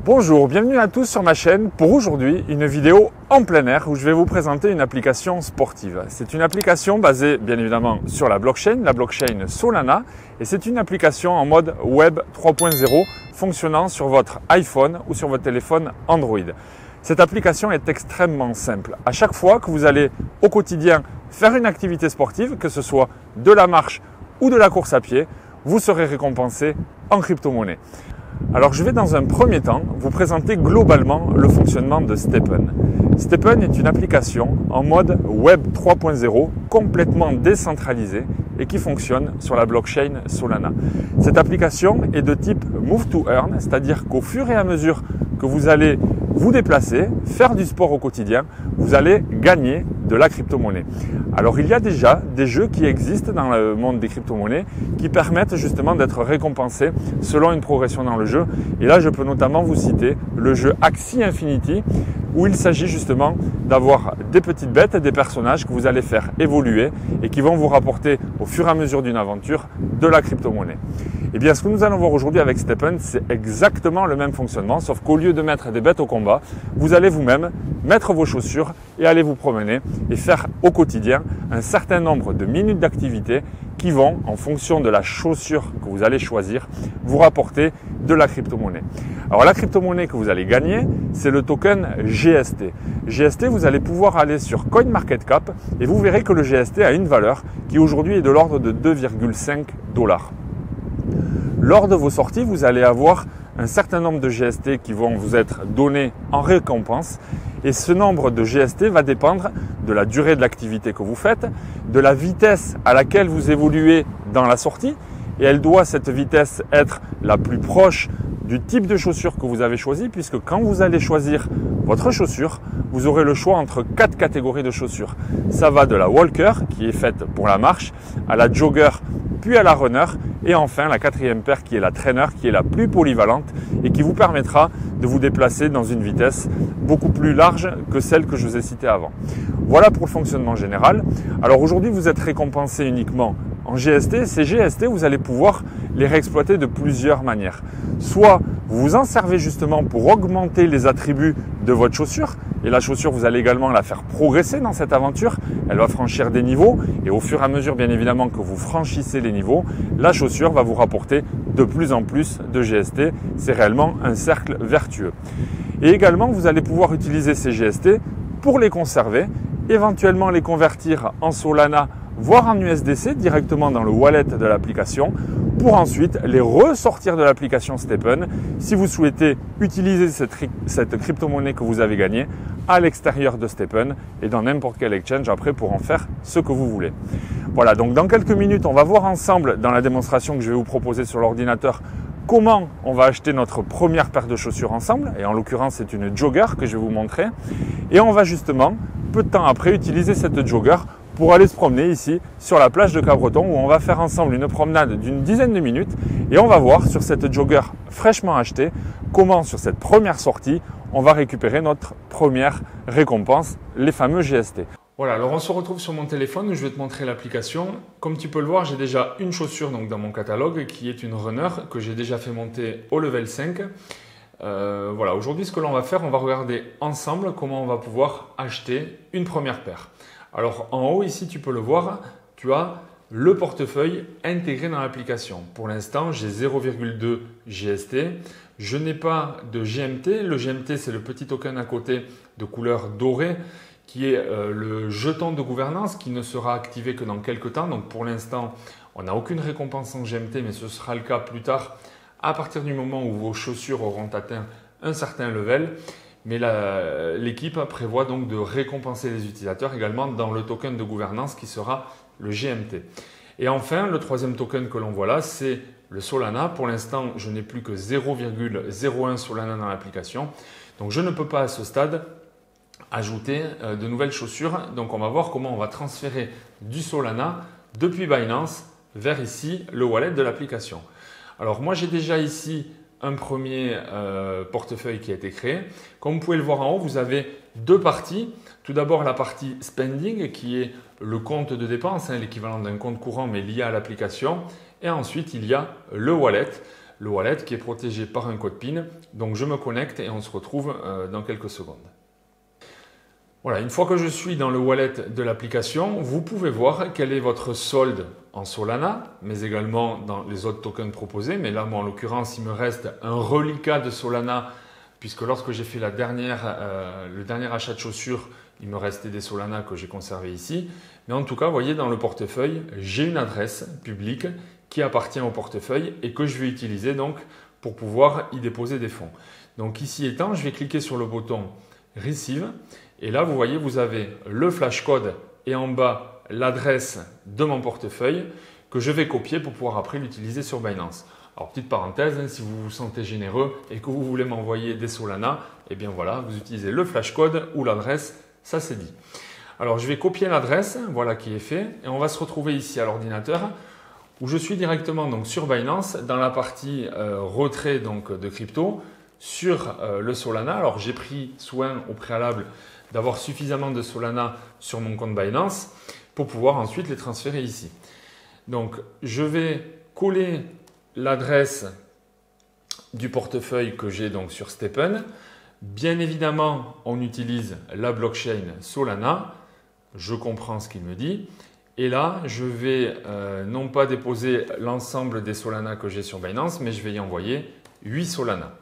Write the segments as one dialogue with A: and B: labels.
A: Bonjour, bienvenue à tous sur ma chaîne pour aujourd'hui une vidéo en plein air où je vais vous présenter une application sportive. C'est une application basée bien évidemment sur la blockchain Solana, et c'est une application en mode web 3.0 fonctionnant sur votre iPhone ou sur votre téléphone Android. Cette application est extrêmement simple. À chaque fois que vous allez au quotidien faire une activité sportive, que ce soit de la marche ou de la course à pied, vous serez récompensé en crypto-monnaie. Alors je vais dans un premier temps vous présenter globalement le fonctionnement de Stepn. Stepn est une application en mode web 3.0 complètement décentralisée et qui fonctionne sur la blockchain Solana. Cette application est de type Move to Earn, c'est-à-dire qu'au fur et à mesure que vous allez vous déplacer, faire du sport au quotidien, vous allez gagner de la crypto-monnaie. Alors il y a déjà des jeux qui existent dans le monde des crypto-monnaies qui permettent justement d'être récompensés selon une progression dans le jeu. Et là je peux notamment vous citer le jeu Axie Infinity où il s'agit justement d'avoir des petites bêtes et des personnages que vous allez faire évoluer et qui vont vous rapporter au fur et à mesure d'une aventure de la crypto-monnaie. Et bien ce que nous allons voir aujourd'hui avec Stepn, c'est exactement le même fonctionnement, sauf qu'au lieu de mettre des bêtes au combat, vous allez vous-même mettre vos chaussures et aller vous promener et faire au quotidien un certain nombre de minutes d'activité qui vont, en fonction de la chaussure que vous allez choisir, vous rapporter de la crypto-monnaie. Alors la crypto-monnaie que vous allez gagner, c'est le token GST. GST, vous allez pouvoir aller sur CoinMarketCap et vous verrez que le GST a une valeur qui aujourd'hui est de l'ordre de 2,5 $. Lors de vos sorties, vous allez avoir un certain nombre de GST qui vont vous être donnés en récompense. Et ce nombre de GST va dépendre de la durée de l'activité que vous faites, de la vitesse à laquelle vous évoluez dans la sortie. Et elle doit, cette vitesse, être la plus proche du type de chaussure que vous avez choisi, puisque quand vous allez choisir votre chaussure, vous aurez le choix entre 4 catégories de chaussures. Ça va de la walker, qui est faite pour la marche, à la jogger, puis à la runner, et enfin la quatrième paire qui est la trainer, qui est la plus polyvalente et qui vous permettra de vous déplacer dans une vitesse beaucoup plus large que celle que je vous ai citée avant. Voilà pour le fonctionnement général. Alors aujourd'hui, vous êtes récompensé uniquement en GST. Ces GST, vous allez pouvoir les réexploiter de plusieurs manières. Soit vous vous en servez justement pour augmenter les attributs de votre chaussure. Et la chaussure, vous allez également la faire progresser dans cette aventure. Elle va franchir des niveaux. Et au fur et à mesure, bien évidemment, que vous franchissez les niveaux, la chaussure va vous rapporter de plus en plus de GST. C'est réellement un cercle vertueux. Et également, vous allez pouvoir utiliser ces GST pour les conserver, éventuellement les convertir en Solana, voire en USDC directement dans le wallet de l'application, pour ensuite les ressortir de l'application Stepn si vous souhaitez utiliser cette crypto-monnaie que vous avez gagnée à l'extérieur de Stepn et dans n'importe quel exchange après pour en faire ce que vous voulez. Voilà, donc dans quelques minutes, on va voir ensemble dans la démonstration que je vais vous proposer sur l'ordinateur comment on va acheter notre première paire de chaussures ensemble, et en l'occurrence c'est une jogger que je vais vous montrer, et on va justement peu de temps après utiliser cette jogger pour aller se promener ici sur la plage de Cabreton où on va faire ensemble une promenade d'une dizaine de minutes et on va voir sur cette jogger fraîchement achetée comment sur cette première sortie on va récupérer notre première récompense, les fameux GST. Voilà, alors on se retrouve sur mon téléphone où je vais te montrer l'application. Comme tu peux le voir, j'ai déjà une chaussure donc, dans mon catalogue qui est une runner que j'ai déjà fait monter au level 5. Voilà, aujourd'hui ce que l'on va faire, on va regarder ensemble comment on va pouvoir acheter une première paire. Alors en haut ici, tu peux le voir, tu as le portefeuille intégré dans l'application. Pour l'instant, j'ai 0,2 GST. Je n'ai pas de GMT. Le GMT, c'est le petit token à côté de couleur dorée qui est le jeton de gouvernance qui ne sera activé que dans quelques temps. Donc pour l'instant, on n'a aucune récompense en GMT, mais ce sera le cas plus tard à partir du moment où vos chaussures auront atteint un certain level. Mais l'équipe prévoit donc de récompenser les utilisateurs également dans le token de gouvernance qui sera le GMT. Et enfin, le troisième token que l'on voit là, c'est le Solana. Pour l'instant, je n'ai plus que 0,01 Solana dans l'application. Donc, je ne peux pas à ce stade ajouter de nouvelles chaussures. Donc, on va voir comment on va transférer du Solana depuis Binance vers ici, le wallet de l'application. Alors, moi, j'ai déjà ici un premier portefeuille qui a été créé. Comme vous pouvez le voir en haut, vous avez deux parties. Tout d'abord, la partie spending qui est le compte de dépenses, l'équivalent d'un compte courant mais lié à l'application. Et ensuite, il y a le wallet. le wallet qui est protégé par un code PIN. Donc je me connecte et on se retrouve dans quelques secondes. Voilà, une fois que je suis dans le wallet de l'application, vous pouvez voir quel est votre solde en Solana, mais également dans les autres tokens proposés. Mais là, moi, en l'occurrence, il me reste un reliquat de Solana, puisque lorsque j'ai fait le dernier achat de chaussures, il me restait des Solana que j'ai conservés ici. Mais en tout cas, vous voyez, dans le portefeuille, j'ai une adresse publique qui appartient au portefeuille et que je vais utiliser donc pour pouvoir y déposer des fonds. Donc ici étant, je vais cliquer sur le bouton Receive. Et là, vous voyez, vous avez le flashcode et en bas l'adresse de mon portefeuille que je vais copier pour pouvoir après l'utiliser sur Binance. Alors, petite parenthèse, si vous vous sentez généreux et que vous voulez m'envoyer des Solana, eh bien voilà, vous utilisez le flashcode ou l'adresse, ça c'est dit. Alors, je vais copier l'adresse, voilà qui est fait, et on va se retrouver ici à l'ordinateur où je suis directement donc sur Binance dans la partie retrait donc, de crypto sur le Solana. Alors, j'ai pris soin au préalable d'avoir suffisamment de Solana sur mon compte Binance pour pouvoir ensuite les transférer ici. Donc, je vais coller l'adresse du portefeuille que j'ai donc sur STEPN. Bien évidemment, on utilise la blockchain Solana. Je comprends ce qu'il me dit. Et là, je vais non pas déposer l'ensemble des Solana que j'ai sur Binance, mais je vais y envoyer 8 Solana.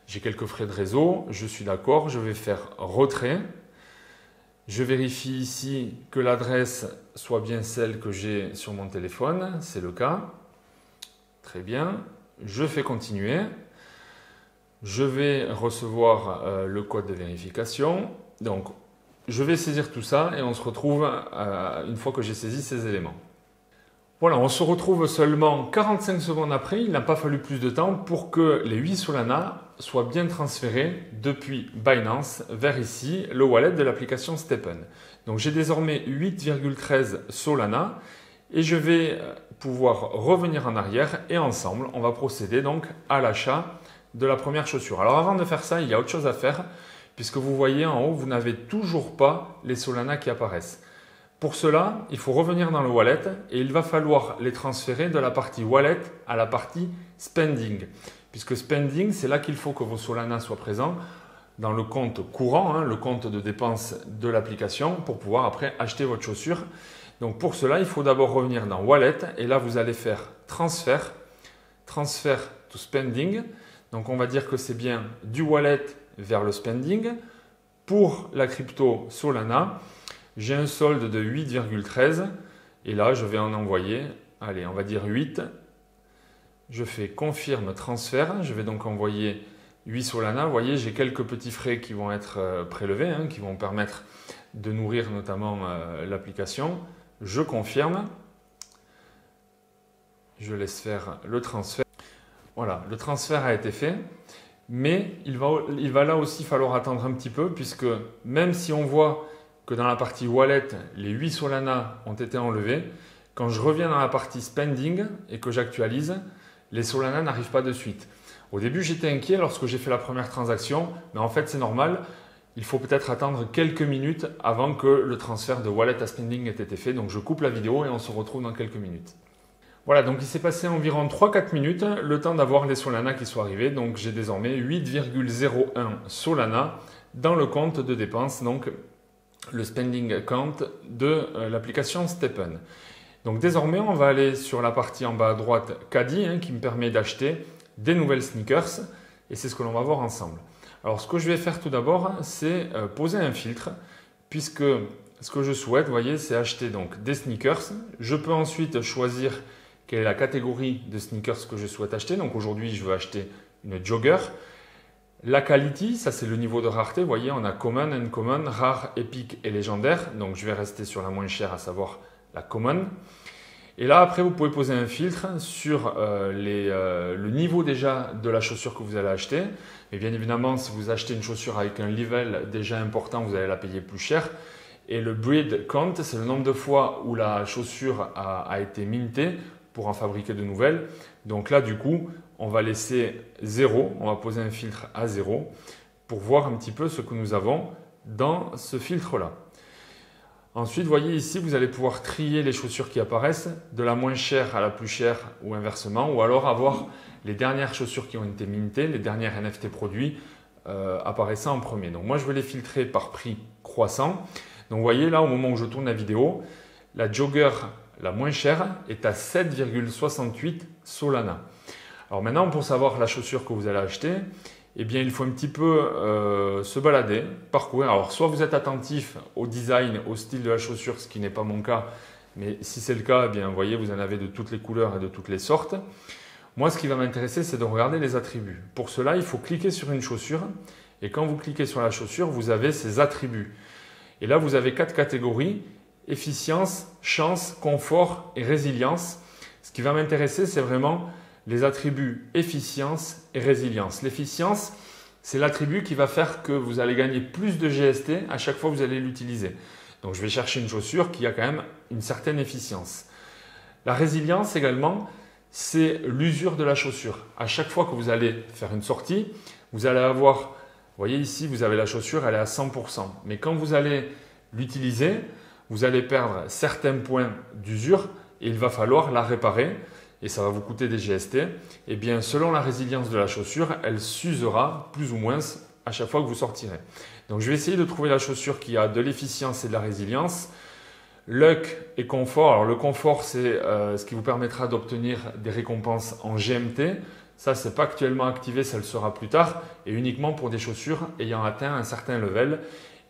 A: J'ai quelques frais de réseau, je suis d'accord, je vais faire retrait. Je vérifie ici que l'adresse soit bien celle que j'ai sur mon téléphone, c'est le cas. Très bien, je fais continuer. Je vais recevoir le code de vérification. Donc, je vais saisir tout ça et on se retrouve une fois que j'ai saisi ces éléments. Voilà, on se retrouve seulement 45 secondes après. Il n'a pas fallu plus de temps pour que les 8 Solana soient bien transférés depuis Binance vers ici, le wallet de l'application STEPN. Donc j'ai désormais 8,13 Solana et je vais pouvoir revenir en arrière et ensemble, on va procéder donc à l'achat de la première chaussure. Alors avant de faire ça, il y a autre chose à faire puisque vous voyez en haut, vous n'avez toujours pas les Solana qui apparaissent. Pour cela, il faut revenir dans le wallet et il va falloir les transférer de la partie wallet à la partie spending. Puisque spending, c'est là qu'il faut que vos Solana soient présents dans le compte courant, le compte de dépenses de l'application pour pouvoir après acheter votre chaussure. Donc pour cela, il faut d'abord revenir dans wallet et là vous allez faire transfert to spending. Donc on va dire que c'est bien du wallet vers le spending. Pour la crypto Solana, j'ai un solde de 8,13 et là je vais en envoyer, allez on va dire 8. Je fais confirme transfert, je vais donc envoyer 8 Solana. Vous voyez, j'ai quelques petits frais qui vont être prélevés, qui vont permettre de nourrir notamment l'application. Je confirme, je laisse faire le transfert. Voilà, le transfert a été fait, mais il va là aussi falloir attendre un petit peu puisque même si on voit que dans la partie wallet, les 8 Solana ont été enlevés, quand je reviens dans la partie spending et que j'actualise, les Solana n'arrivent pas de suite. Au début, j'étais inquiet lorsque j'ai fait la première transaction, mais en fait, c'est normal. Il faut peut-être attendre quelques minutes avant que le transfert de wallet à spending ait été fait. Donc, je coupe la vidéo et on se retrouve dans quelques minutes. Voilà, donc il s'est passé environ 3-4 minutes, le temps d'avoir les Solana qui sont arrivés. Donc, j'ai désormais 8,01 Solana dans le compte de dépenses, donc le spending account de l'application STEPN. Donc désormais, on va aller sur la partie en bas à droite Caddie qui me permet d'acheter des nouvelles sneakers et c'est ce que l'on va voir ensemble. Alors ce que je vais faire tout d'abord, c'est poser un filtre puisque ce que je souhaite, vous voyez, c'est acheter donc des sneakers. Je peux ensuite choisir quelle est la catégorie de sneakers que je souhaite acheter. Donc aujourd'hui, je veux acheter une jogger. La quality, ça c'est le niveau de rareté. Vous voyez, on a common, uncommon, rare, épique et légendaire. Donc je vais rester sur la moins chère, à savoir la common. Et là, après, vous pouvez poser un filtre sur le niveau déjà de la chaussure que vous allez acheter. Et bien évidemment, si vous achetez une chaussure avec un level déjà important, vous allez la payer plus cher. Et le breed count, c'est le nombre de fois où la chaussure a été mintée pour en fabriquer de nouvelles. Donc là, du coup, on va laisser 0. On va poser un filtre à 0 pour voir un petit peu ce que nous avons dans ce filtre-là. Ensuite, vous voyez ici, vous allez pouvoir trier les chaussures qui apparaissent de la moins chère à la plus chère ou inversement, ou alors avoir les dernières chaussures qui ont été mintées, les dernières NFT produits apparaissant en premier. Donc moi, je vais les filtrer par prix croissant. Donc vous voyez là, au moment où je tourne la vidéo, la jogger la moins chère est à 7,68 Solana. Alors maintenant, pour savoir la chaussure que vous allez acheter, eh bien, il faut un petit peu se balader, parcourir. Alors, soit vous êtes attentif au design, au style de la chaussure, ce qui n'est pas mon cas. Mais si c'est le cas, eh bien, vous voyez, vous en avez de toutes les couleurs et de toutes les sortes. Moi, ce qui va m'intéresser, c'est de regarder les attributs. Pour cela, il faut cliquer sur une chaussure. Et quand vous cliquez sur la chaussure, vous avez ses attributs. Et là, vous avez 4 catégories: efficience, chance, confort et résilience. Ce qui va m'intéresser, c'est vraiment les attributs efficience et résilience. L'efficience, c'est l'attribut qui va faire que vous allez gagner plus de GST à chaque fois que vous allez l'utiliser. Donc, je vais chercher une chaussure qui a quand même une certaine efficience. La résilience également, c'est l'usure de la chaussure. À chaque fois que vous allez faire une sortie, vous allez avoir, vous voyez ici, vous avez la chaussure, elle est à 100%. Mais quand vous allez l'utiliser, vous allez perdre certains points d'usure et il va falloir la réparer. Et ça va vous coûter des GST, eh bien, selon la résilience de la chaussure, elle s'usera plus ou moins à chaque fois que vous sortirez. Donc, je vais essayer de trouver la chaussure qui a de l'efficience et de la résilience. Luck et confort. Alors, le confort, c'est ce qui vous permettra d'obtenir des récompenses en GMT. Ça, ce n'est pas actuellement activé, ça le sera plus tard. Et uniquement pour des chaussures ayant atteint un certain level.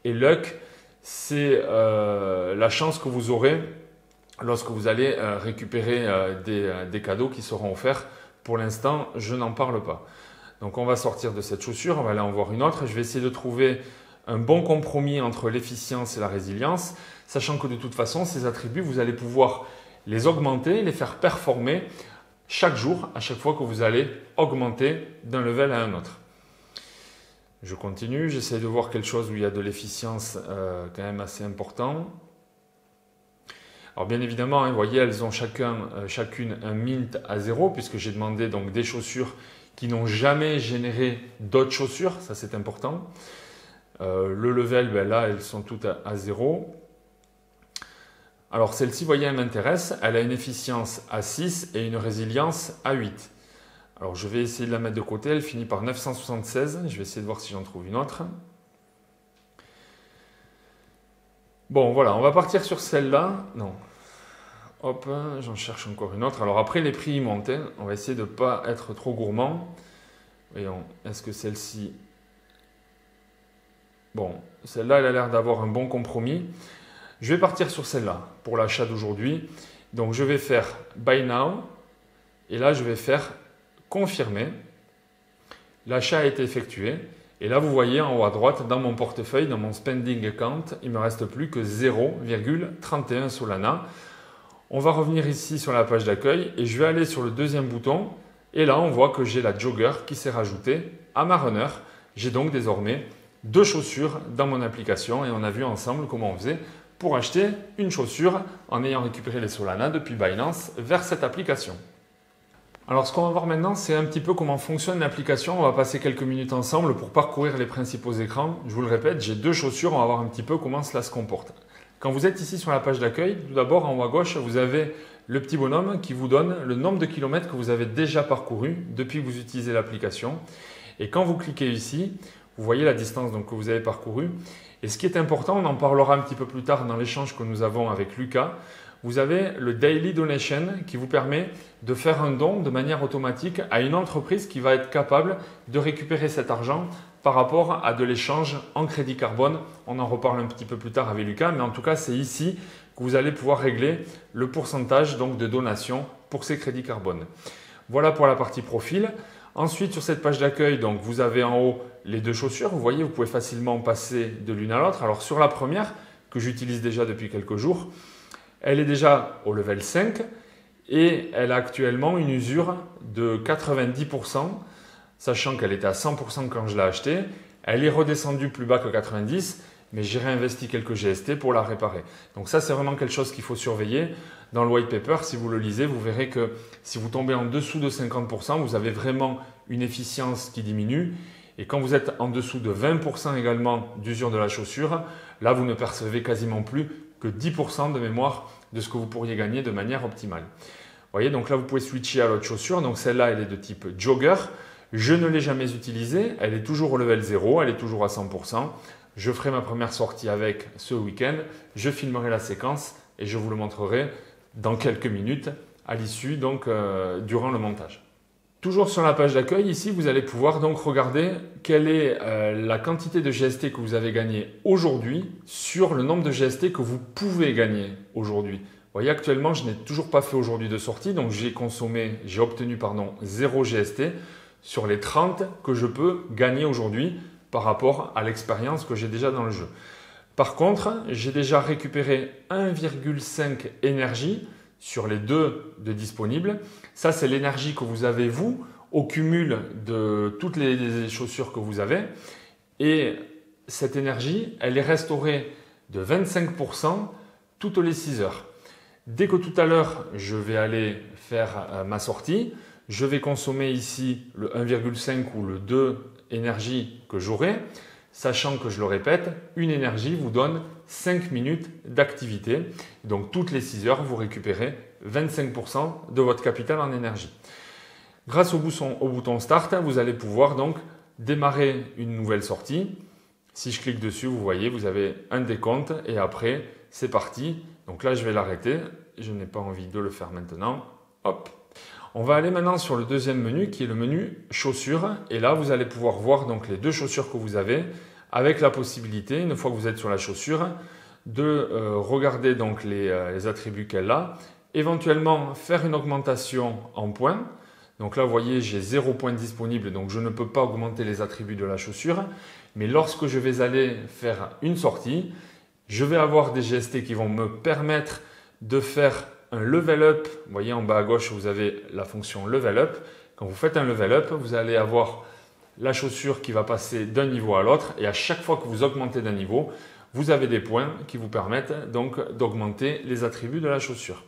A: Et Luck, c'est la chance que vous aurez lorsque vous allez récupérer des cadeaux qui seront offerts. Pour l'instant, je n'en parle pas. Donc, on va sortir de cette chaussure, on va aller en voir une autre. Je vais essayer de trouver un bon compromis entre l'efficience et la résilience, sachant que de toute façon, ces attributs, vous allez pouvoir les augmenter, les faire performer chaque jour, à chaque fois que vous allez augmenter d'un level à un autre. Je continue, j'essaie de voir quelque chose où il y a de l'efficience quand même assez important. Alors bien évidemment, vous voyez, elles ont chacune un mint à 0 puisque j'ai demandé donc des chaussures qui n'ont jamais généré d'autres chaussures, ça c'est important. Le level, ben là, elles sont toutes à 0. Alors celle-ci, vous voyez, elle m'intéresse. Elle a une efficience à 6 et une résilience à 8. Alors je vais essayer de la mettre de côté, elle finit par 976. Je vais essayer de voir si j'en trouve une autre. Bon, voilà, on va partir sur celle-là. Non. Hop, j'en cherche encore une autre. Alors après, les prix montent. On va essayer de ne pas être trop gourmand. Voyons, est-ce que celle-ci... Bon, celle-là, elle a l'air d'avoir un bon compromis. Je vais partir sur celle-là pour l'achat d'aujourd'hui. Donc, je vais faire Buy Now. Et là, je vais faire Confirmer. L'achat a été effectué. Et là, vous voyez en haut à droite, dans mon portefeuille, dans mon spending account, il ne me reste plus que 0,31 Solana. On va revenir ici sur la page d'accueil et je vais aller sur le deuxième bouton. Et là, on voit que j'ai la jogger qui s'est rajoutée à ma runner. J'ai donc désormais 2 chaussures dans mon application et on a vu ensemble comment on faisait pour acheter une chaussure en ayant récupéré les Solana depuis Binance vers cette application. Alors ce qu'on va voir maintenant, c'est un petit peu comment fonctionne l'application. On va passer quelques minutes ensemble pour parcourir les principaux écrans. Je vous le répète, j'ai 2 chaussures, on va voir un petit peu comment cela se comporte. Quand vous êtes ici sur la page d'accueil, tout d'abord en haut à gauche, vous avez le petit bonhomme qui vous donne le nombre de kilomètres que vous avez déjà parcouru depuis que vous utilisez l'application. Et quand vous cliquez ici, vous voyez la distance donc, que vous avez parcourue. Et ce qui est important, on en parlera un petit peu plus tard dans l'échange que nous avons avec Lucas. Vous avez le Daily Donation qui vous permet de faire un don de manière automatique à une entreprise qui va être capable de récupérer cet argent par rapport à de l'échange en crédit carbone. On en reparle un petit peu plus tard avec Lucas, mais en tout cas, c'est ici que vous allez pouvoir régler le pourcentage donc, de donation pour ces crédits carbone. Voilà pour la partie profil. Ensuite, sur cette page d'accueil, donc vous avez en haut les 2 chaussures. Vous voyez, vous pouvez facilement passer de l'une à l'autre. Alors sur la première, que j'utilise déjà depuis quelques jours, elle est déjà au level 5 et elle a actuellement une usure de 90%, sachant qu'elle était à 100% quand je l'ai achetée. Elle est redescendue plus bas que 90%, mais j'ai réinvesti quelques GST pour la réparer. Donc ça, c'est vraiment quelque chose qu'il faut surveiller. Dans le white paper, si vous le lisez, vous verrez que si vous tombez en dessous de 50%, vous avez vraiment une efficience qui diminue. Et quand vous êtes en dessous de 20% également d'usure de la chaussure, là, vous ne percevez quasiment plus que 10% de mémoire de ce que vous pourriez gagner de manière optimale. Vous voyez, donc là, vous pouvez switcher à l'autre chaussure. Donc celle-là, elle est de type jogger. Je ne l'ai jamais utilisée. Elle est toujours au level 0. Elle est toujours à 100%. Je ferai ma première sortie avec ce week-end. Je filmerai la séquence et je vous le montrerai dans quelques minutes à l'issue, donc durant le montage. Toujours sur la page d'accueil, ici, vous allez pouvoir donc regarder quelle est la quantité de GST que vous avez gagné aujourd'hui sur le nombre de GST que vous pouvez gagner aujourd'hui. Vous voyez, actuellement, je n'ai toujours pas fait aujourd'hui de sortie, donc j'ai obtenu 0 GST sur les 30 que je peux gagner aujourd'hui par rapport à l'expérience que j'ai déjà dans le jeu. Par contre, j'ai déjà récupéré 1,5 énergie sur les 2 de disponibles. Ça, c'est l'énergie que vous avez, vous, au cumul de toutes les chaussures que vous avez. Et cette énergie, elle est restaurée de 25% toutes les 6 heures. Dès que tout à l'heure, je vais aller faire ma sortie, je vais consommer ici le 1,5 ou le 2 énergie que j'aurai, sachant que, je le répète, une énergie vous donne 5 minutes d'activité. Donc, toutes les 6 heures, vous récupérez 25% de votre capital en énergie. Grâce au bouton Start, vous allez pouvoir donc démarrer une nouvelle sortie. Si je clique dessus, vous voyez, vous avez un décompte et après, c'est parti. Donc là, je vais l'arrêter. Je n'ai pas envie de le faire maintenant. Hop. On va aller maintenant sur le deuxième menu qui est le menu chaussures. Et là, vous allez pouvoir voir donc les 2 chaussures que vous avez avec la possibilité, une fois que vous êtes sur la chaussure, de regarder donc les attributs qu'elle a, éventuellement faire une augmentation en points. Donc là, vous voyez, j'ai 0 points disponible, donc je ne peux pas augmenter les attributs de la chaussure. Mais lorsque je vais aller faire une sortie, je vais avoir des GST qui vont me permettre de faire un level up. Vous voyez, en bas à gauche, vous avez la fonction level up. Quand vous faites un level up, vous allez avoir la chaussure qui va passer d'un niveau à l'autre. Et à chaque fois que vous augmentez d'un niveau, vous avez des points qui vous permettent donc d'augmenter les attributs de la chaussure.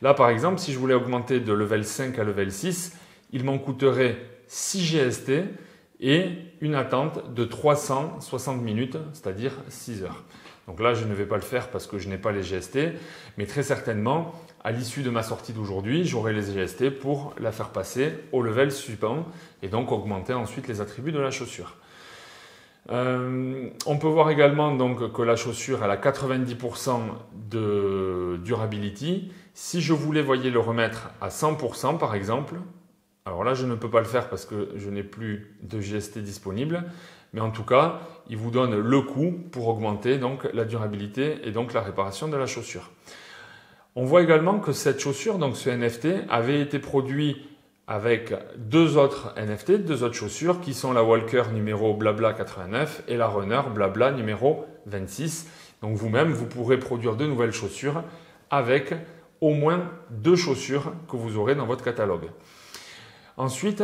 A: Là, par exemple, si je voulais augmenter de level 5 à level 6, il m'en coûterait 6 GST et une attente de 360 minutes, c'est-à-dire 6 heures. Donc là, je ne vais pas le faire parce que je n'ai pas les GST, mais très certainement, à l'issue de ma sortie d'aujourd'hui, j'aurai les GST pour la faire passer au level suivant et donc augmenter ensuite les attributs de la chaussure. On peut voir également donc que la chaussure elle a 90% de durability. Si je voulais, voyez, le remettre à 100% par exemple, alors là, je ne peux pas le faire parce que je n'ai plus de GST disponible. Mais en tout cas, il vous donne le coût pour augmenter donc la durabilité et donc la réparation de la chaussure. On voit également que cette chaussure, donc ce NFT, avait été produit avec 2 autres NFT, 2 autres chaussures qui sont la Walker numéro blabla 89 et la Runner blabla numéro 26. Donc vous-même, vous pourrez produire de nouvelles chaussures avec au moins 2 chaussures que vous aurez dans votre catalogue. Ensuite,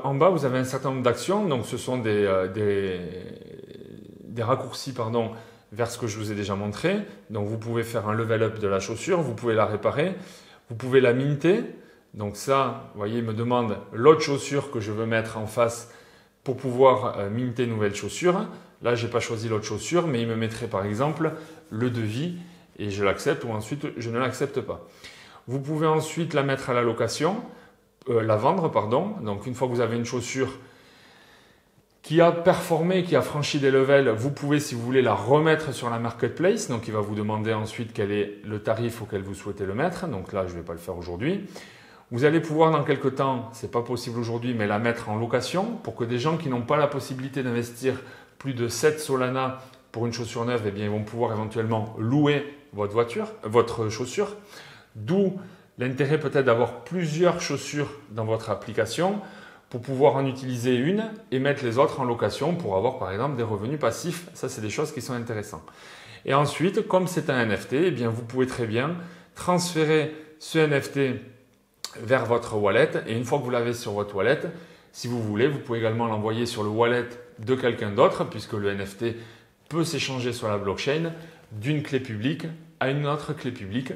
A: en bas, vous avez un certain nombre d'actions. Donc, ce sont des raccourcis vers ce que je vous ai déjà montré. Donc, vous pouvez faire un level up de la chaussure. Vous pouvez la réparer. Vous pouvez la minter. Donc, ça, vous voyez, il me demande l'autre chaussure que je veux mettre en face pour pouvoir minter une nouvelle chaussure. Là, je n'ai pas choisi l'autre chaussure, mais il me mettrait par exemple le devis et je l'accepte ou ensuite je ne l'accepte pas. Vous pouvez ensuite la mettre à la location. La vendre, pardon. Donc, une fois que vous avez une chaussure qui a performé, qui a franchi des levels, vous pouvez, si vous voulez, la remettre sur la marketplace. Donc, il va vous demander ensuite quel est le tarif auquel vous souhaitez le mettre. Donc là, je ne vais pas le faire aujourd'hui. Vous allez pouvoir, dans quelques temps, ce n'est pas possible aujourd'hui, mais la mettre en location pour que des gens qui n'ont pas la possibilité d'investir plus de 7 Solana pour une chaussure neuve, eh bien, ils vont pouvoir éventuellement louer votre chaussure. D'où l'intérêt peut-être d'avoir plusieurs chaussures dans votre application pour pouvoir en utiliser une et mettre les autres en location pour avoir par exemple des revenus passifs. Ça, c'est des choses qui sont intéressantes. Et ensuite, comme c'est un NFT, eh bien, vous pouvez très bien transférer ce NFT vers votre wallet. Et une fois que vous l'avez sur votre wallet, si vous voulez, vous pouvez également l'envoyer sur le wallet de quelqu'un d'autre puisque le NFT peut s'échanger sur la blockchain d'une clé publique à une autre clé publique.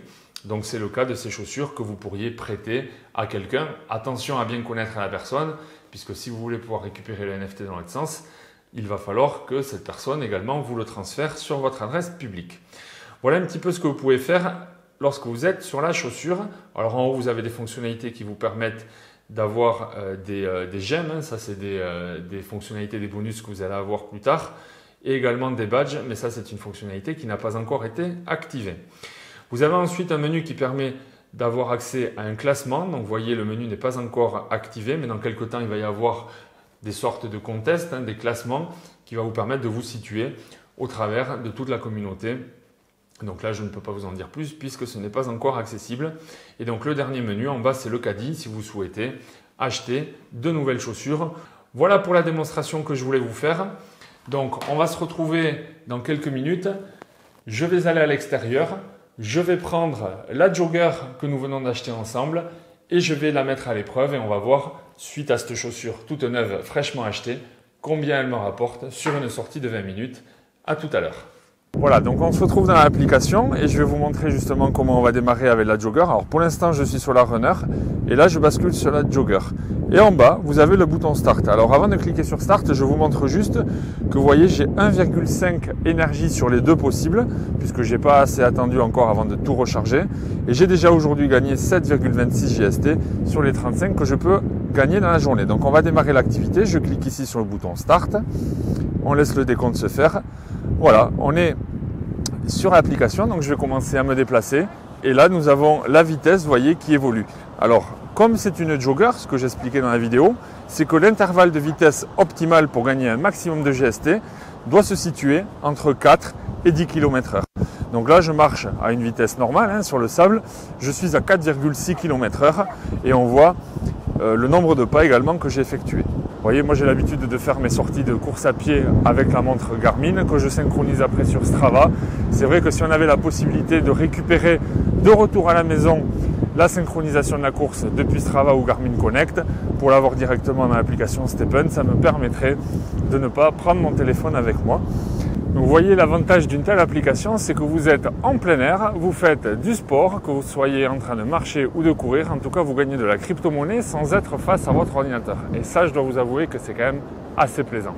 A: Donc, c'est le cas de ces chaussures que vous pourriez prêter à quelqu'un. Attention à bien connaître la personne, puisque si vous voulez pouvoir récupérer le NFT dans l'autre sens, il va falloir que cette personne également vous le transfère sur votre adresse publique. Voilà un petit peu ce que vous pouvez faire lorsque vous êtes sur la chaussure. Alors en haut, vous avez des fonctionnalités qui vous permettent d'avoir des gemmes. Ça, c'est des fonctionnalités, des bonus que vous allez avoir plus tard. Et également des badges, mais ça, c'est une fonctionnalité qui n'a pas encore été activée. Vous avez ensuite un menu qui permet d'avoir accès à un classement. Donc, vous voyez, le menu n'est pas encore activé, mais dans quelques temps, il va y avoir des sortes de contests, des classements qui vont vous permettre de vous situer au travers de toute la communauté. Donc là, je ne peux pas vous en dire plus puisque ce n'est pas encore accessible. Et donc, le dernier menu en bas, c'est le caddie si vous souhaitez acheter de nouvelles chaussures. Voilà pour la démonstration que je voulais vous faire. Donc, on va se retrouver dans quelques minutes. Je vais aller à l'extérieur. Je vais prendre la jogger que nous venons d'acheter ensemble et je vais la mettre à l'épreuve et on va voir, suite à cette chaussure toute neuve, fraîchement achetée, combien elle me rapporte sur une sortie de 20 minutes. À tout à l'heure. Voilà, donc on se retrouve dans l'application et je vais vous montrer justement comment on va démarrer avec la jogger. Alors pour l'instant, je suis sur la runner et là, je bascule sur la jogger. Et en bas, vous avez le bouton Start. Alors avant de cliquer sur Start, je vous montre juste que vous voyez, j'ai 1,5 énergie sur les deux possibles puisque je n'ai pas assez attendu encore avant de tout recharger. Et j'ai déjà aujourd'hui gagné 7,26 GST sur les 35 que je peux gagner dans la journée. Donc on va démarrer l'activité. Je clique ici sur le bouton Start. On laisse le décompte se faire. Voilà, on est sur l'application, donc je vais commencer à me déplacer. Et là, nous avons la vitesse, vous voyez, qui évolue. Alors, comme c'est une jogger, ce que j'expliquais dans la vidéo, c'est que l'intervalle de vitesse optimale pour gagner un maximum de GST doit se situer entre 4 et 10 km/h. Donc là, je marche à une vitesse normale sur le sable. Je suis à 4,6 km/h et on voit le nombre de pas également que j'ai effectué. Vous voyez, moi j'ai l'habitude de faire mes sorties de course à pied avec la montre Garmin que je synchronise après sur Strava. C'est vrai que si on avait la possibilité de récupérer de retour à la maison la synchronisation de la course depuis Strava ou Garmin Connect pour l'avoir directement dans l'application Stepn, ça me permettrait de ne pas prendre mon téléphone avec moi. Donc, vous voyez, l'avantage d'une telle application, c'est que vous êtes en plein air, vous faites du sport, que vous soyez en train de marcher ou de courir. En tout cas, vous gagnez de la crypto-monnaie sans être face à votre ordinateur. Et ça, je dois vous avouer que c'est quand même assez plaisant.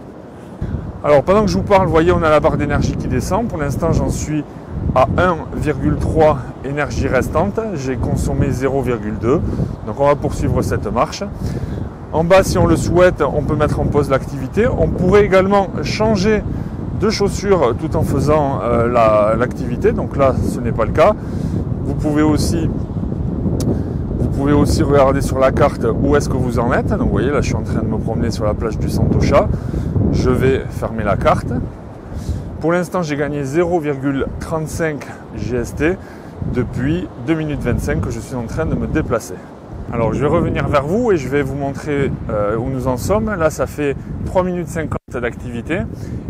A: Alors, pendant que je vous parle, vous voyez, on a la barre d'énergie qui descend. Pour l'instant, j'en suis à 1,3 énergie restante. J'ai consommé 0,2. Donc, on va poursuivre cette marche. En bas, si on le souhaite, on peut mettre en pause l'activité. On pourrait également changer de chaussures tout en faisant l'activité. Donc là, ce n'est pas le cas. Vous pouvez aussi regarder sur la carte où est-ce que vous en êtes. Donc vous voyez, là, je suis en train de me promener sur la plage du Santocha. Je vais fermer la carte. Pour l'instant, j'ai gagné 0,35 GST depuis 2 minutes 25 que je suis en train de me déplacer. Alors, je vais revenir vers vous et je vais vous montrer où nous en sommes. Là, ça fait 3 minutes 50 d'activité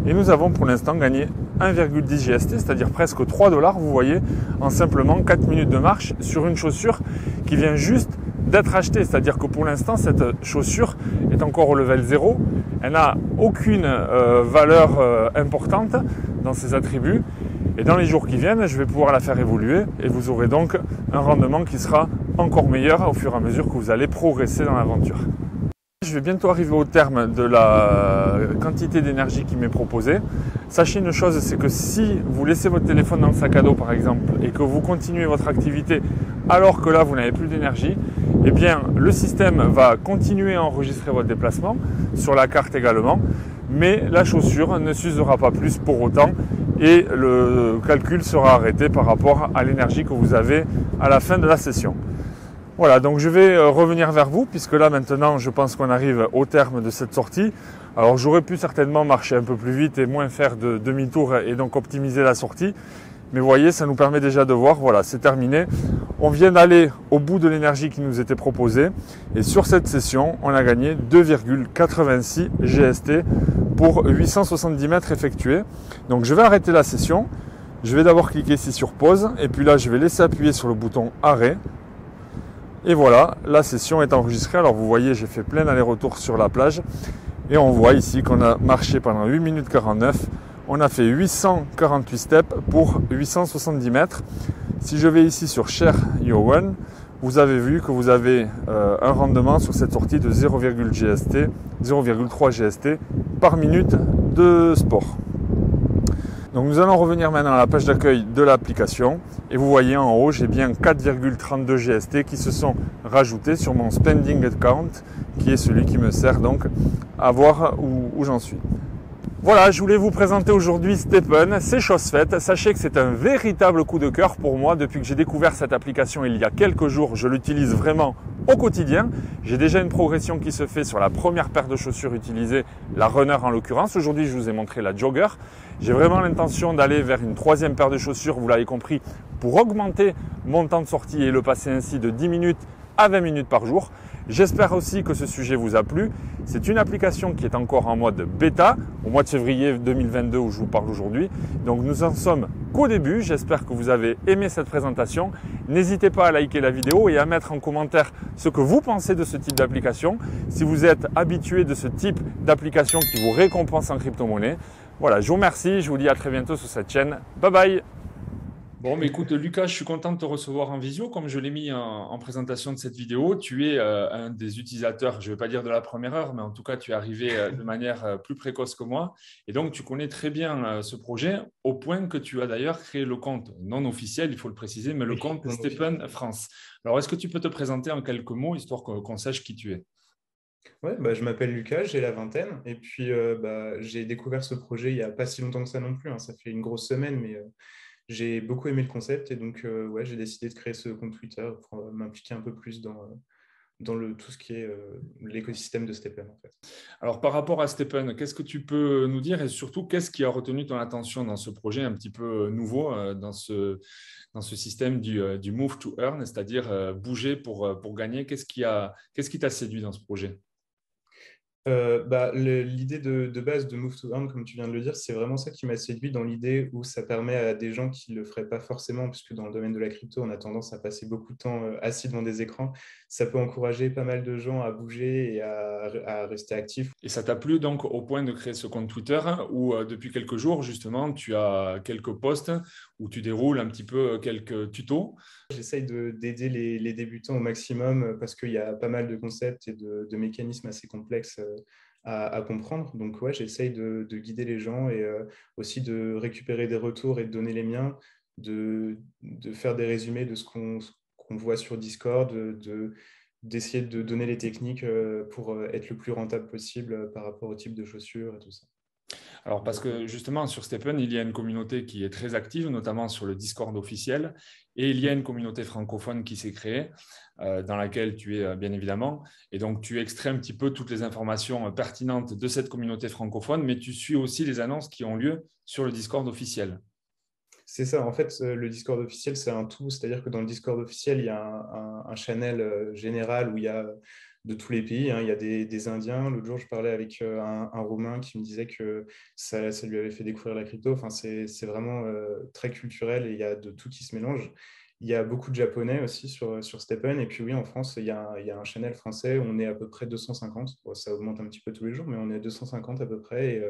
A: et nous avons pour l'instant gagné 1,10 GST, c'est-à-dire presque 3 $, vous voyez, en simplement 4 minutes de marche sur une chaussure qui vient juste d'être achetée. C'est-à-dire que pour l'instant, cette chaussure est encore au level 0. Elle n'a aucune valeur importante dans ses attributs. Et dans les jours qui viennent, je vais pouvoir la faire évoluer et vous aurez donc un rendement qui sera encore meilleur au fur et à mesure que vous allez progresser dans l'aventure. Je vais bientôt arriver au terme de la quantité d'énergie qui m'est proposée. Sachez une chose, c'est que si vous laissez votre téléphone dans le sac à dos par exemple et que vous continuez votre activité alors que là vous n'avez plus d'énergie, eh bien le système va continuer à enregistrer votre déplacement, sur la carte également, mais la chaussure ne s'usera pas plus pour autant et le calcul sera arrêté par rapport à l'énergie que vous avez à la fin de la session. Voilà, donc je vais revenir vers vous puisque là maintenant je pense qu'on arrive au terme de cette sortie. Alors j'aurais pu certainement marcher un peu plus vite et moins faire de demi-tour et donc optimiser la sortie. Mais vous voyez, ça nous permet déjà de voir, voilà, c'est terminé. On vient d'aller au bout de l'énergie qui nous était proposée. Et sur cette session, on a gagné 2,86 GST pour 870 mètres effectués. Donc je vais arrêter la session. Je vais d'abord cliquer ici sur pause. Et puis là, je vais laisser appuyer sur le bouton arrêt. Et voilà, la session est enregistrée. Alors vous voyez, j'ai fait plein allers-retours sur la plage. Et on voit ici qu'on a marché pendant 8 minutes 49. On a fait 848 steps pour 870 mètres. Si je vais ici sur Share Your Run, vous avez vu que vous avez un rendement sur cette sortie de 0,3 GST par minute de sport. Donc nous allons revenir maintenant à la page d'accueil de l'application et vous voyez en haut, j'ai bien 4,32 GST qui se sont rajoutés sur mon spending account qui est celui qui me sert donc à voir où j'en suis. Voilà, je voulais vous présenter aujourd'hui Stepn, c'est chose faite. Sachez que c'est un véritable coup de cœur pour moi depuis que j'ai découvert cette application il y a quelques jours. Je l'utilise vraiment au quotidien. J'ai déjà une progression qui se fait sur la première paire de chaussures utilisée, la runner en l'occurrence. Aujourd'hui, je vous ai montré la jogger. J'ai vraiment l'intention d'aller vers une troisième paire de chaussures, vous l'avez compris, pour augmenter mon temps de sortie et le passer ainsi de 10 minutes à 20 minutes par jour. J'espère aussi que ce sujet vous a plu. C'est une application qui est encore en mode bêta, au mois de février 2022 où je vous parle aujourd'hui. Donc nous en sommes qu'au début. J'espère que vous avez aimé cette présentation. N'hésitez pas à liker la vidéo et à mettre en commentaire ce que vous pensez de ce type d'application. Si vous êtes habitué de ce type d'application qui vous récompense en crypto-monnaie. Voilà, je vous remercie. Je vous dis à très bientôt sur cette chaîne. Bye bye! Bon, mais écoute, Lucas, je suis content de te recevoir en visio. Comme je l'ai mis en présentation de cette vidéo, tu es un des utilisateurs, je ne vais pas dire de la première heure, mais en tout cas, tu es arrivé de manière plus précoce que moi. Et donc, tu connais très bien ce projet, au point que tu as d'ailleurs créé le compte non officiel, il faut le préciser, mais le compte Stepn France. Alors, est-ce que tu peux te présenter en quelques mots, histoire qu'on sache qui tu es?
B: Ouais, je m'appelle Lucas, j'ai la vingtaine et puis j'ai découvert ce projet il n'y a pas si longtemps que ça non plus, hein. Ça fait une grosse semaine, mais j'ai beaucoup aimé le concept et donc ouais, j'ai décidé de créer ce compte Twitter pour m'impliquer un peu plus dans tout ce qui est l'écosystème de Stepn en fait.
A: Alors, par rapport à Stepn, qu'est-ce que tu peux nous dire et surtout, qu'est-ce qui a retenu ton attention dans ce projet un petit peu nouveau, dans ce système du Move to Earn, c'est-à-dire bouger pour gagner? Qu'est-ce qui t'a séduit dans ce projet?
B: L'idée de base de Move to Earn, comme tu viens de le dire, c'est vraiment ça qui m'a séduit dans l'idée où ça permet à des gens qui ne le feraient pas forcément, puisque dans le domaine de la crypto, on a tendance à passer beaucoup de temps assis devant des écrans. Ça peut encourager pas mal de gens à bouger et à rester actifs.
A: Et ça t'a plu donc au point de créer ce compte Twitter où depuis quelques jours, justement, tu as quelques posts où tu déroules un petit peu quelques tutos.
B: J'essaye d'aider les débutants au maximum parce qu'il y a pas mal de concepts et de mécanismes assez complexes à comprendre. Donc, ouais, j'essaye de guider les gens et aussi de récupérer des retours et de donner les miens, de faire des résumés de ce qu'on voit sur Discord, d'essayer de donner les techniques pour être le plus rentable possible par rapport au type de chaussures et tout ça.
A: Alors, parce que justement, sur Stepn, il y a une communauté qui est très active, notamment sur le Discord officiel, et il y a une communauté francophone qui s'est créée, dans laquelle tu es bien évidemment. Et donc, tu extrais un petit peu toutes les informations pertinentes de cette communauté francophone, mais tu suis aussi les annonces qui ont lieu sur le Discord officiel.
B: C'est ça, en fait, le Discord officiel, c'est un tout. C'est-à-dire que dans le Discord officiel, il y a un channel général où il y a de tous les pays, hein. Il y a des Indiens. L'autre jour, je parlais avec un Roumain qui me disait que ça lui avait fait découvrir la crypto. Enfin, c'est vraiment très culturel et il y a de tout qui se mélange. Il y a beaucoup de Japonais aussi sur Stepn. Et puis oui, en France, il y a un channel français. On est à peu près 250. Bon, ça augmente un petit peu tous les jours, mais on est à 250 à peu près. Et,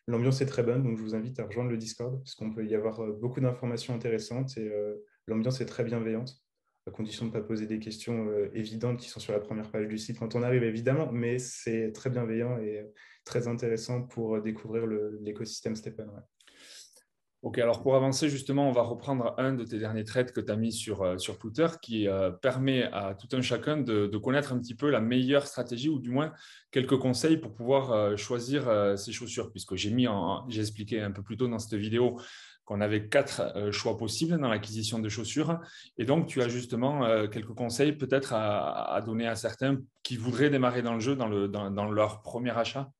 B: l'ambiance est très bonne, donc je vous invite à rejoindre le Discord, parce qu'on peut y avoir beaucoup d'informations intéressantes et l'ambiance est très bienveillante, à condition de ne pas poser des questions évidentes qui sont sur la première page du site quand on arrive, évidemment, mais c'est très bienveillant et très intéressant pour découvrir l'écosystème Stepn. Ouais.
A: Ok, alors pour avancer, justement, on va reprendre un de tes derniers threads que tu as mis sur Twitter qui permet à tout un chacun de connaître un petit peu la meilleure stratégie ou du moins quelques conseils pour pouvoir choisir ses chaussures. Puisque j'ai expliqué un peu plus tôt dans cette vidéo qu'on avait quatre choix possibles dans l'acquisition de chaussures. Et donc, tu as justement quelques conseils peut-être à donner à certains qui voudraient démarrer dans le jeu dans leur premier achat.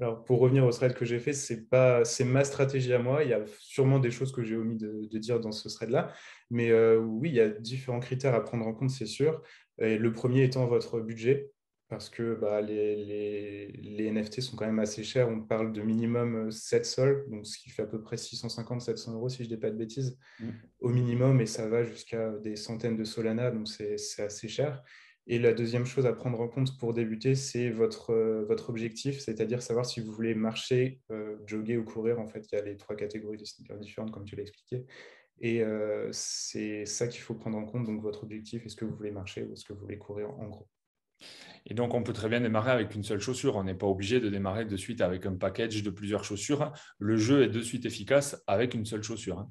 B: Alors, pour revenir au thread que j'ai fait, c'est ma stratégie à moi. Il y a sûrement des choses que j'ai omis de dire dans ce thread-là. Mais oui, il y a différents critères à prendre en compte, c'est sûr. Et le premier étant votre budget, parce que les NFT sont quand même assez chers. On parle de minimum 7 sols, donc ce qui fait à peu près 650-700 euros, si je ne dis pas de bêtises, au minimum. Et ça va jusqu'à des centaines de Solana, donc c'est assez cher. Et la deuxième chose à prendre en compte pour débuter, c'est votre objectif, c'est-à-dire savoir si vous voulez marcher, jogger ou courir. En fait, il y a les trois catégories de sneakers différentes, comme tu l'as expliqué. Et c'est ça qu'il faut prendre en compte. Donc, votre objectif, est-ce que vous voulez marcher ou est-ce que vous voulez courir en gros?
A: Et donc, on peut très bien démarrer avec une seule chaussure. On n'est pas obligé de démarrer de suite avec un package de plusieurs chaussures. Le jeu est de suite efficace avec une seule chaussure, hein.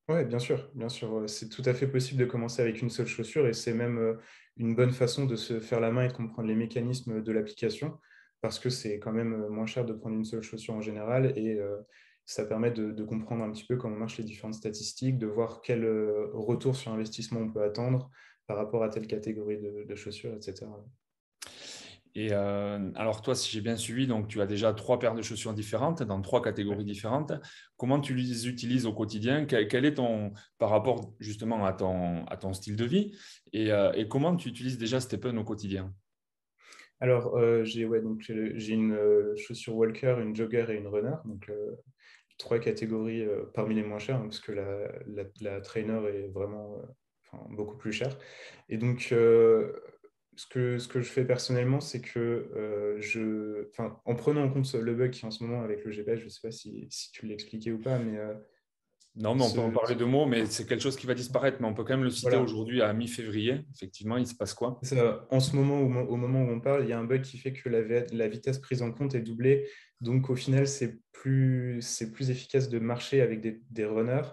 B: Ouais, bien sûr, bien sûr. C'est tout à fait possible de commencer avec une seule chaussure et c'est même une bonne façon de se faire la main et de comprendre les mécanismes de l'application parce que c'est quand même moins cher de prendre une seule chaussure en général et ça permet de comprendre un petit peu comment marchent les différentes statistiques, de voir quel retour sur investissement on peut attendre par rapport à telle catégorie de chaussures, etc.
A: Et alors toi, si j'ai bien suivi, donc tu as déjà trois paires de chaussures différentes dans trois
B: Ouais.
A: catégories différentes. Comment tu les utilises au quotidien? Quel est ton par rapport justement à ton style de vie et comment tu utilises déjà Stephen au quotidien?
B: Alors, j'ai une chaussure Walker, une jogger et une runner. Donc, trois catégories parmi les moins chères, hein, parce que la trainer est vraiment enfin, beaucoup plus chère. Et donc, ce que je fais personnellement, c'est que enfin, en prenant en compte le bug qui est en ce moment avec le GPS, je ne sais pas si tu l'as expliqué ou pas, mais
A: Non, mais on peut en parler de mots, mais c'est quelque chose qui va disparaître, mais on peut quand même le citer
B: voilà.
A: aujourd'hui à mi-février. Effectivement, il se passe quoi?
B: En ce moment, au moment où on parle, il y a un bug qui fait que la vitesse prise en compte est doublée. Donc, au final, c'est plus efficace de marcher avec des runners.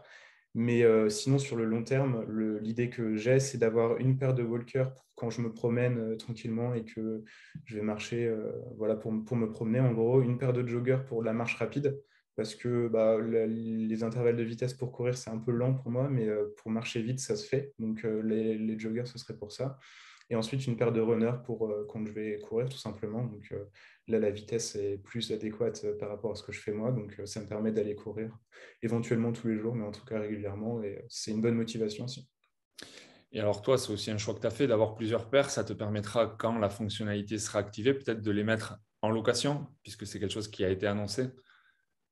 B: Mais sinon, sur le long terme, l'idée que j'ai, c'est d'avoir une paire de walkers quand je me promène tranquillement et que je vais marcher voilà, pour me promener. En gros, une paire de joggers pour la marche rapide. Parce que bah, les intervalles de vitesse pour courir, c'est un peu lent pour moi, mais pour marcher vite, ça se fait. Donc, les joggers, ce serait pour ça. Et ensuite, une paire de runners pour quand je vais courir, tout simplement. Donc là, la vitesse est plus adéquate par rapport à ce que je fais moi. Donc ça me permet d'aller courir éventuellement tous les jours, mais en tout cas régulièrement. Et c'est une bonne motivation aussi.
A: Et alors toi, c'est aussi un choix que tu as fait d'avoir plusieurs paires. Ça te permettra, quand la fonctionnalité sera activée, peut-être de les mettre en location, puisque c'est quelque chose qui a été annoncé.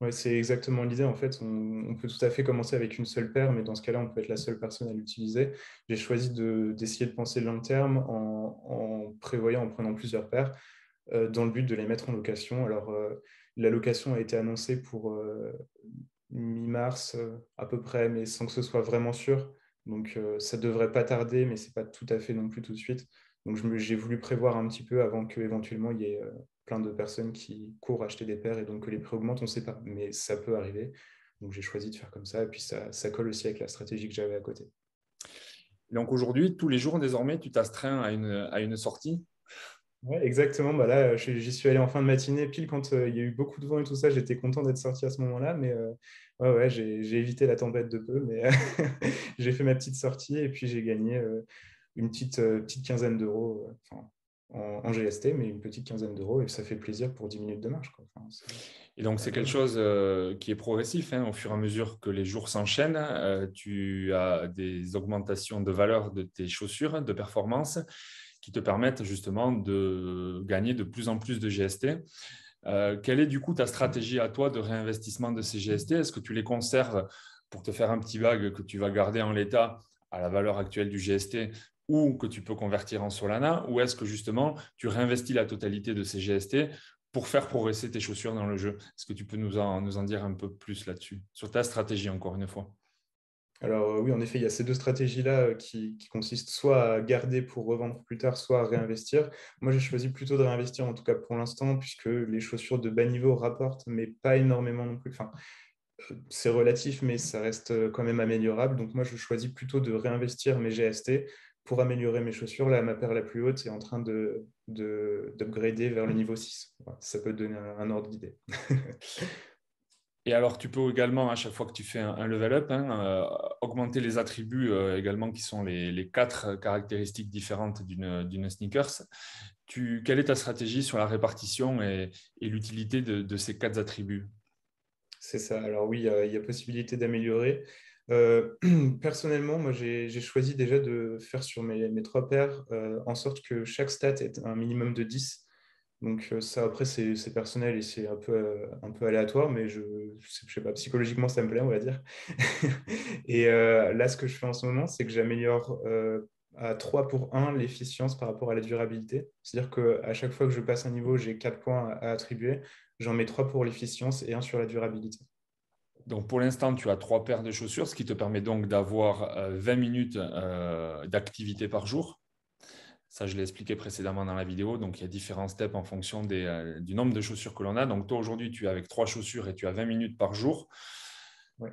B: Ouais, c'est exactement l'idée. En fait, on peut tout à fait commencer avec une seule paire, mais dans ce cas-là, on peut être la seule personne à l'utiliser. J'ai choisi d'essayer de penser long terme en prévoyant, en prenant plusieurs paires, dans le but de les mettre en location. Alors, la location a été annoncée pour mi-mars à peu près, mais sans que ce soit vraiment sûr. Donc ça devrait pas tarder, mais c'est pas tout à fait non plus tout de suite. Donc j'ai voulu prévoir un petit peu avant qu'éventuellement il y ait plein de personnes qui courent acheter des paires et donc que les prix augmentent, on ne sait pas, mais ça peut arriver. Donc j'ai choisi de faire comme ça et puis ça colle aussi avec la stratégie que j'avais à côté.
A: Donc aujourd'hui, tous les jours, désormais, tu t'astreins à une sortie.
B: Ouais, exactement. Bah là, j'y suis allé en fin de matinée, pile quand il y a eu beaucoup de vent et tout ça. J'étais content d'être sorti à ce moment-là, mais ouais, j'ai évité la tempête de peu, mais j'ai fait ma petite sortie et puis j'ai gagné une petite quinzaine d'euros enfin, en GST, mais une petite quinzaine d'euros et ça fait plaisir pour 10 minutes de marche, quoi. Enfin,
A: Et donc,
B: c'est
A: c'est quelque
B: agréable.
A: chose qui est progressif, hein. Au fur et à mesure que les jours s'enchaînent, tu as des augmentations de valeur de tes chaussures, de performance, qui te permettent justement de gagner de plus en plus de GST. Quelle est du coup ta stratégie à toi de réinvestissement de ces GST? Est-ce que tu les conserves pour te faire un petit bag que tu vas garder en l'état à la valeur actuelle du GST ou que tu peux convertir en Solana? Ou est-ce que justement tu réinvestis la totalité de ces GST pour faire progresser tes chaussures dans le jeu? Est-ce que tu peux nous en dire un peu plus là-dessus, sur ta stratégie encore une fois?
B: Alors oui, en effet, il y a ces deux stratégies-là qui consistent soit à garder pour revendre plus tard, soit à réinvestir. Moi, j'ai choisi plutôt de réinvestir, en tout cas pour l'instant, puisque les chaussures de bas niveau rapportent, mais pas énormément non plus. Enfin, c'est relatif, mais ça reste quand même améliorable. Donc moi, je choisis plutôt de réinvestir mes GST pour améliorer mes chaussures. Là, ma paire la plus haute est en train d'upgrader vers le niveau 6. Voilà, ça peut te donner un ordre d'idée.
A: Et alors, tu peux également, à chaque fois que tu fais un level up, hein, augmenter les attributs également qui sont les quatre caractéristiques différentes d'une sneakers. Quelle est ta stratégie sur la répartition et l'utilité de ces quatre attributs?
B: C'est ça. Alors oui, il y a possibilité d'améliorer. Personnellement, moi, j'ai choisi déjà de faire sur mes trois paires en sorte que chaque stat ait un minimum de 10. Donc ça, après, c'est personnel et c'est un peu aléatoire, mais je sais pas, psychologiquement, ça me plaît, on va dire. Et là, ce que je fais en ce moment, c'est que j'améliore à 3 pour 1 l'efficience par rapport à la durabilité. C'est-à-dire qu'à chaque fois que je passe un niveau, j'ai 4 points à attribuer. J'en mets 3 pour l'efficience et un sur la durabilité.
A: Donc, pour l'instant, tu as trois paires de chaussures, ce qui te permet donc d'avoir 20 minutes d'activité par jour. Ça, je l'ai expliqué précédemment dans la vidéo. Donc, il y a différents steps en fonction du nombre de chaussures que l'on a. Donc, toi, aujourd'hui, tu es avec 3 chaussures et tu as 20 minutes par jour.
B: Ouais.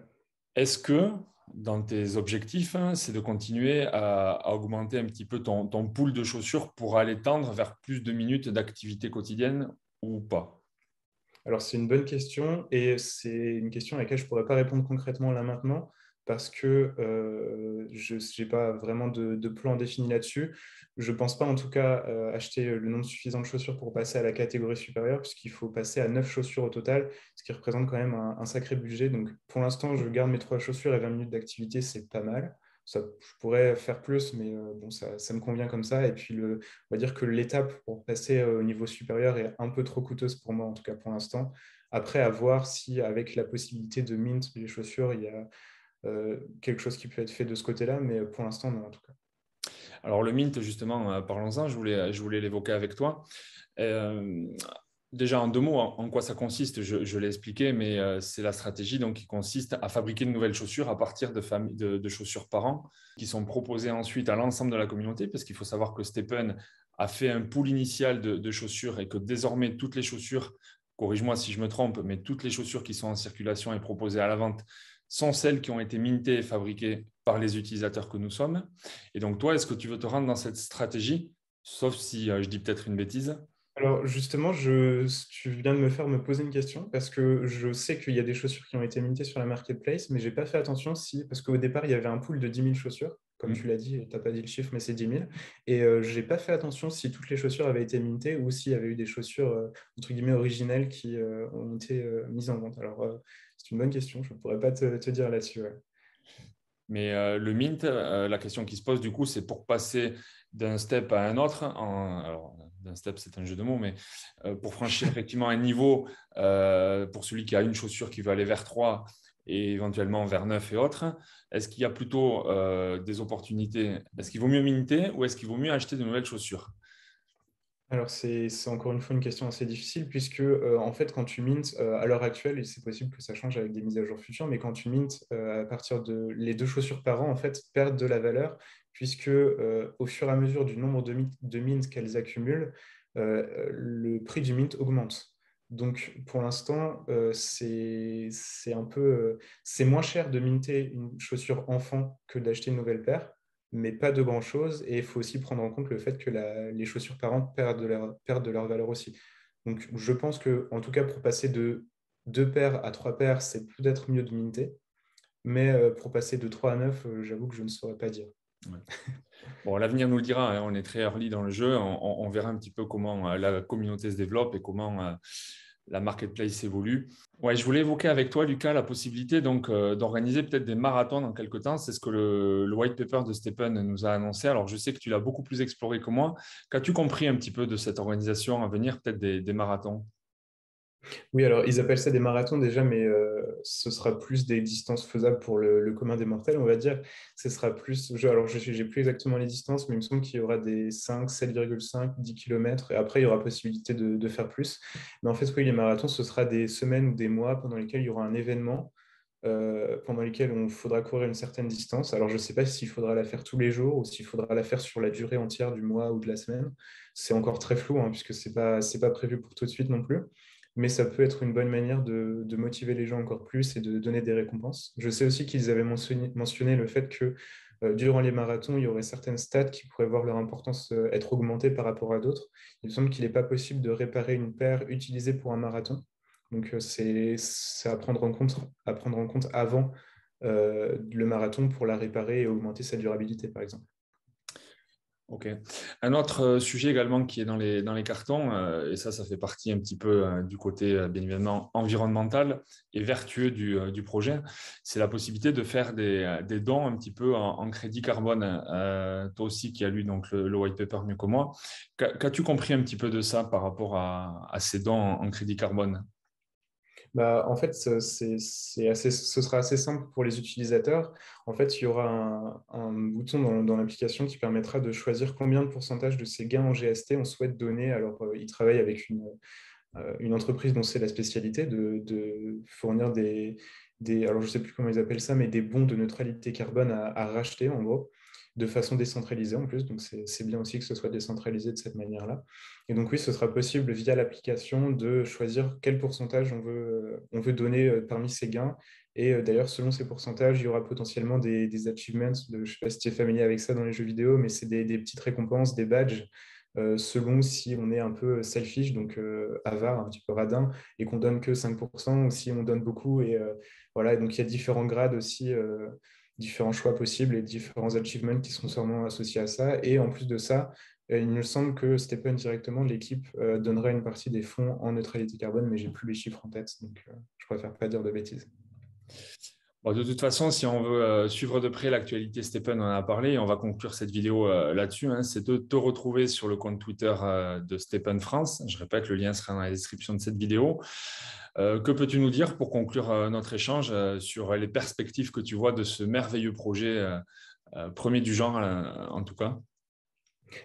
A: Est-ce que dans tes objectifs, hein, c'est de continuer à augmenter un petit peu ton pool de chaussures pour aller tendre vers plus de minutes d'activité quotidienne ou pas?
B: Alors, c'est une bonne question et c'est une question à laquelle je ne pourrais pas répondre concrètement là maintenant parce que je n'ai pas vraiment de plan défini là-dessus. Je ne pense pas en tout cas acheter le nombre suffisant de chaussures pour passer à la catégorie supérieure puisqu'il faut passer à 9 chaussures au total, ce qui représente quand même un sacré budget. Donc, pour l'instant, je garde mes 3 chaussures et 20 minutes d'activité, c'est pas mal. Ça, je pourrais faire plus, mais bon, ça me convient comme ça. Et puis, on va dire que l'étape pour passer au niveau supérieur est un peu trop coûteuse pour moi, en tout cas pour l'instant. Après, à voir si avec la possibilité de mint les chaussures, il y a quelque chose qui peut être fait de ce côté-là, mais pour l'instant, non, en tout cas.
A: Alors, le mint, justement, parlons-en, je voulais l'évoquer avec toi. Euh, Déjà, en 2 mots, en quoi ça consiste, je l'ai expliqué, mais c'est la stratégie donc, qui consiste à fabriquer de nouvelles chaussures à partir de chaussures par an, qui sont proposées ensuite à l'ensemble de la communauté, parce qu'il faut savoir que Stephen a fait un pool initial de chaussures et que désormais, toutes les chaussures, corrige-moi si je me trompe, mais toutes les chaussures qui sont en circulation et proposées à la vente sont celles qui ont été mintées et fabriquées par les utilisateurs que nous sommes. Et donc, toi, est-ce que tu veux te rendre dans cette stratégie, sauf si je dis peut-être une bêtise?
B: Alors justement, tu viens de me faire me poser une question parce que je sais qu'il y a des chaussures qui ont été mintées sur la marketplace, mais j'ai pas fait attention si, parce qu'au départ, il y avait un pool de 10 000 chaussures, comme tu l'as dit, tu n'as pas dit le chiffre, mais c'est 10 000. Et j'ai pas fait attention si toutes les chaussures avaient été mintées ou s'il y avait eu des chaussures, entre guillemets, originelles qui ont été mises en vente. Alors, c'est une bonne question, je ne pourrais pas te dire là-dessus. Ouais.
A: Mais le mint, la question qui se pose du coup, c'est pour passer d'un step à un autre. Alors, d'un step, c'est un jeu de mots, mais pour franchir effectivement un niveau, pour celui qui a une chaussure qui veut aller vers 3 et éventuellement vers 9 et autres, est-ce qu'il y a plutôt des opportunités? Est-ce qu'il vaut mieux minter ou est-ce qu'il vaut mieux acheter de nouvelles chaussures?
B: Alors, c'est encore une fois une question assez difficile puisque, en fait, quand tu mintes à l'heure actuelle, et c'est possible que ça change avec des mises à jour futures, mais quand tu mintes à partir de les 2 chaussures par an, en fait, perdent de la valeur puisque, au fur et à mesure du nombre de mints qu'elles accumulent, le prix du mint augmente. Donc, pour l'instant, c'est un peu, c'est moins cher de minter une chaussure enfant que d'acheter une nouvelle paire mais pas de grand-chose. Et il faut aussi prendre en compte le fait que les chaussures parentes perdent de leur valeur aussi. Donc, je pense que, en tout cas, pour passer de 2 paires à 3 paires, c'est peut-être mieux de minter. Mais pour passer de 3 à 9, j'avoue que je ne saurais pas dire.
A: Ouais. Bon, l'avenir nous le dira, hein, on est très early dans le jeu, on verra un petit peu comment la communauté se développe et comment la marketplace évolue. Ouais, je voulais évoquer avec toi, Lucas, la possibilité donc d'organiser peut-être des marathons dans quelques temps. C'est ce que le white paper de Stephen nous a annoncé. Alors, je sais que tu l'as beaucoup plus exploré que moi. Qu'as-tu compris un petit peu de cette organisation à venir, peut-être des marathons?
B: Oui, alors ils appellent ça des marathons déjà, mais ce sera plus des distances faisables pour le commun des mortels, on va dire. Ce sera plus, alors je n'ai plus exactement les distances, mais il me semble qu'il y aura des 5, 7,5, 10 km, et après il y aura possibilité de faire plus. Mais en fait, oui, les marathons, ce sera des semaines ou des mois pendant lesquels il y aura un événement, pendant lesquels on faudra courir une certaine distance. Alors je ne sais pas s'il faudra la faire tous les jours ou s'il faudra la faire sur la durée entière du mois ou de la semaine. C'est encore très flou, hein, puisque c'est pas prévu pour tout de suite non plus mais ça peut être une bonne manière de motiver les gens encore plus et de donner des récompenses. Je sais aussi qu'ils avaient mentionné le fait que durant les marathons, il y aurait certaines stats qui pourraient voir leur importance être augmentée par rapport à d'autres. Il me semble qu'il n'est pas possible de réparer une paire utilisée pour un marathon. Donc c'est à prendre en compte avant le marathon pour la réparer et augmenter sa durabilité, par exemple.
A: Ok. Un autre sujet également qui est dans les cartons, et ça fait partie un petit peu du côté, bien évidemment, environnemental et vertueux du projet, c'est la possibilité de faire des dons un petit peu en crédit carbone. Toi aussi qui as lu donc le white paper mieux que moi, qu'as-tu compris un petit peu de ça par rapport à ces dons en crédit carbone?
B: Bah, en fait, ce sera assez simple pour les utilisateurs. En fait, il y aura un bouton dans l'application qui permettra de choisir combien de pourcentage de ces gains en GST on souhaite donner. Alors, ils travaillent avec une entreprise dont c'est la spécialité de fournir alors je ne sais plus comment ils appellent ça, mais des bons de neutralité carbone à racheter, en gros. de façon décentralisée en plus. Donc, c'est bien aussi que ce soit décentralisé de cette manière-là. Et donc, oui, ce sera possible via l'application de choisir quel pourcentage on veut donner parmi ces gains. Et d'ailleurs, selon ces pourcentages, il y aura potentiellement des achievements. Je ne sais pas si tu es familier avec ça dans les jeux vidéo, mais c'est des petites récompenses, des badges selon si on est un peu selfish, donc avare, un petit peu radin, et qu'on donne que 5%, ou si on donne beaucoup. Et voilà, et donc il y a différents grades aussi, différents choix possibles et différents achievements qui sont sûrement associés à ça. Et en plus de ça, il me semble que Stephen directement, l'équipe, donnerait une partie des fonds en neutralité carbone, mais j'ai plus les chiffres en tête, donc je préfère pas dire de bêtises.
A: Bon, de toute façon, si on veut suivre de près l'actualité, Stephen en a parlé, et on va conclure cette vidéo là-dessus, hein, c'est de te retrouver sur le compte Twitter de Stephen France. Je répète, le lien sera dans la description de cette vidéo. Que peux-tu nous dire pour conclure notre échange sur les perspectives que tu vois de ce merveilleux projet, premier du genre en tout cas?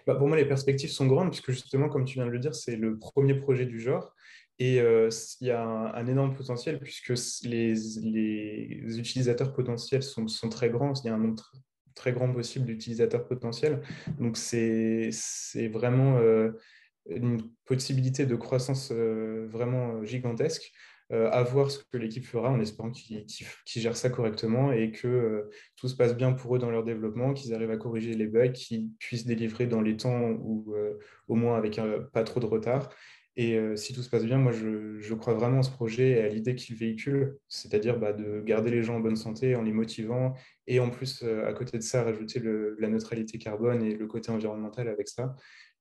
B: Bah, pour moi, les perspectives sont grandes, puisque justement, comme tu viens de le dire, c'est le premier projet du genre. Et il y a un énorme potentiel, puisque les utilisateurs potentiels sont très grands. Il y a un nombre très grand possible d'utilisateurs potentiels. Donc, c'est vraiment une possibilité de croissance vraiment gigantesque. À voir ce que l'équipe fera en espérant qu'ils gèrent ça correctement et que tout se passe bien pour eux dans leur développement, qu'ils arrivent à corriger les bugs, qu'ils puissent délivrer dans les temps ou au moins avec pas trop de retard. Et si tout se passe bien, moi je crois vraiment à ce projet et à l'idée qu'il véhicule, c'est-à-dire bah, de garder les gens en bonne santé en les motivant et en plus, à côté de ça, rajouter la neutralité carbone et le côté environnemental avec ça.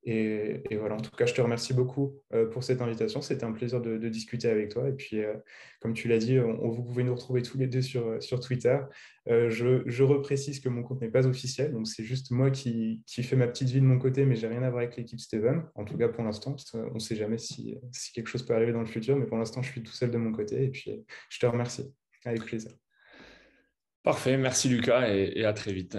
B: Et voilà, en tout cas, je te remercie beaucoup pour cette invitation. C'était un plaisir de discuter avec toi. Et puis, comme tu l'as dit, vous pouvez nous retrouver tous les deux sur Twitter. Je reprécise que mon compte n'est pas officiel, donc c'est juste moi qui fais ma petite vie de mon côté, mais j'ai rien à voir avec l'équipe Steven. En tout cas, pour l'instant, on ne sait jamais si quelque chose peut arriver dans le futur, mais pour l'instant, je suis tout seul de mon côté. Et puis, je te remercie. Avec plaisir.
A: Parfait, merci Lucas et à très vite.